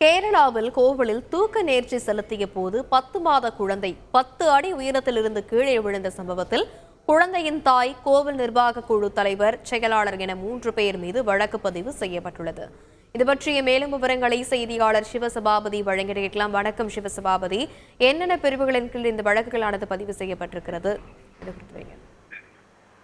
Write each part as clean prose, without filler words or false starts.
கேரளாவில் கோவிலில் தூக்க நேர்ச்சி செலுத்திய போது 10 மாத குழந்தை 10 அடி உயரத்திலிருந்து கீழே விழுந்த சம்பவத்தில் குழந்தையின் தாய், கோவில் நிர்வாக குழு தலைவர், செயலாளர் என 3 பேர் மீது வழக்கு பதிவு செய்யப்பட்டுள்ளது. இது பற்றிய மேலும் விவரங்களை செய்தியாளர் சிவசபாபதி வழங்க கேட்கலாம். வணக்கம் சிவசபாபதி, என்னென்ன பிரிவுகளின் கீழ் இந்த வழக்குகளானது பதிவு செய்யப்பட்டிருக்கிறது?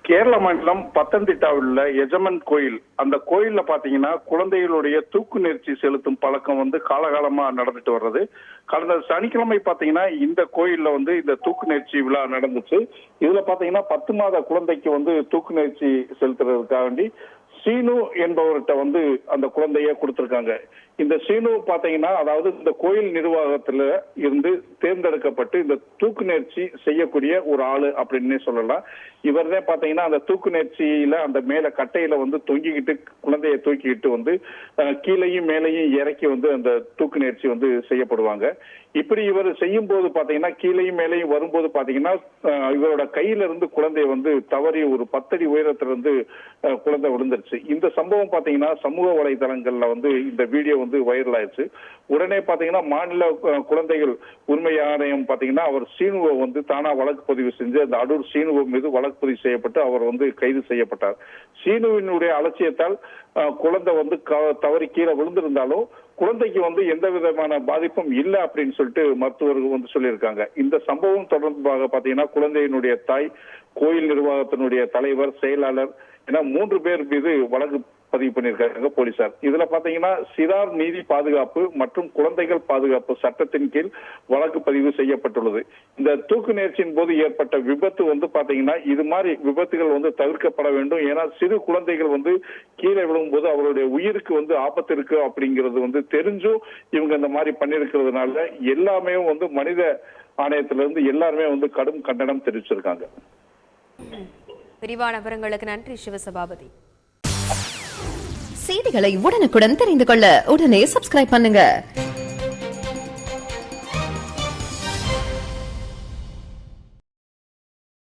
கேரள மாநிலம் பத்தனந்திட்டாவில் உள்ள எஜமன் கோயில், அந்த கோயில்ல பாத்தீங்கன்னா குழந்தைகளுடைய தூக்கு நேர்ச்சி செலுத்தும் பழக்கம் காலகாலமா நடந்துட்டு வர்றது. கடந்த சனிக்கிழமை பாத்தீங்கன்னா இந்த கோயில்ல இந்த தூக்கு நேர்ச்சி விழா நடந்துச்சு. இதுல பாத்தீங்கன்னா 10 மாத குழந்தைக்கு தூக்கு நேர்ச்சி செலுத்துறதுக்காக வேண்டி சீனு என்பவர்கிட்ட அந்த குழந்தைய கொடுத்திருக்காங்க. இந்த சீனு பாத்தீங்கன்னா, அதாவது இந்த கோயில் நிர்வாகத்துல இருந்து தேர்ந்தெடுக்கப்பட்டு இந்த தூக்கு நேர்ச்சி செய்யக்கூடிய ஒரு ஆளு அப்படின்னு சொல்லலாம். இவர் தான் பாத்தீங்கன்னா அந்த தூக்கு நேர்ச்சியில அந்த மேல கட்டையில தொங்கிக்கிட்டு குழந்தைய தூக்கிக்கிட்டு கீழையும் மேலையும் இறக்கி அந்த தூக்கு நேர்ச்சி செய்யப்படுவாங்க. இப்படி இவர் செய்யும் போது பாத்தீங்கன்னா கீழையும் மேலையும் வரும்போது பாத்தீங்கன்னா இவரோட கையில இருந்து குழந்தைய தவறி ஒரு 10 அடி உயரத்திலிருந்து குழந்தை விழுந்துருச்சு. இந்த சம்பவம் பாத்தீங்கன்னா சமூக வலைதளங்கள்ல இந்த வீடியோ வைரல் ஆயிடுச்சு. உடனே பாத்தீங்கன்னா மாநில குழந்தைகள் உரிமை ஆணையம் பாத்தீங்கன்னா அவர் சீனுவை தானா வழக்கு பதிவு செஞ்சு அந்த அடூர் சீனுவ மீது வழக்கு பதிவு செய்யப்பட்டு அவர் கைது செய்யப்பட்டார். சீனுவினுடைய அலட்சியத்தால் குழந்தை தவறி கீழே விழுந்திருந்தாலும் குழந்தைக்கு எந்த விதமான பாதிப்பும் இல்லை அப்படின்னு சொல்லிட்டு மருத்துவர்கள் சொல்லியிருக்காங்க. இந்த சம்பவம் தொடர்பாக பாத்தீங்கன்னா குழந்தையினுடைய தாய், கோயில் நிர்வாகத்தினுடைய தலைவர், செயலாளர் என 3 பேர் மீது வழக்கு பதிவு பண்ணியிருக்காங்க போலீசார். இதுல பாத்தீங்கன்னா சிறார் நீதி பாதுகாப்பு மற்றும் குழந்தைகள் பாதுகாப்பு சட்டத்தின் கீழ் வழக்கு பதிவு செய்யப்பட்டுள்ளது. இந்த தூக்கு நேர்ச்சியின் போது ஏற்பட்ட விபத்து பாத்தீங்கன்னா இது மாதிரி விபத்துகள் தவிர்க்கப்பட வேண்டும். ஏன்னா சிறு குழந்தைகள் கீழே விழும்போது அவருடைய உயிருக்கு ஆபத்து இருக்கு அப்படிங்கிறது தெரிஞ்சும் இவங்க இந்த மாதிரி பண்ணிருக்கிறதுனால எல்லாமே மனித ஆணையத்திலிருந்து எல்லாருமே கடும் கண்டனம் தெரிவிச்சிருக்காங்க. விரிவான விவரங்களுக்கு நன்றி சிவசபாபதி. செய்திகளை உடனுக்குடன் தெரிந்து கொள்ள உடனே சப்ஸ்கிரைப் பண்ணுங்க.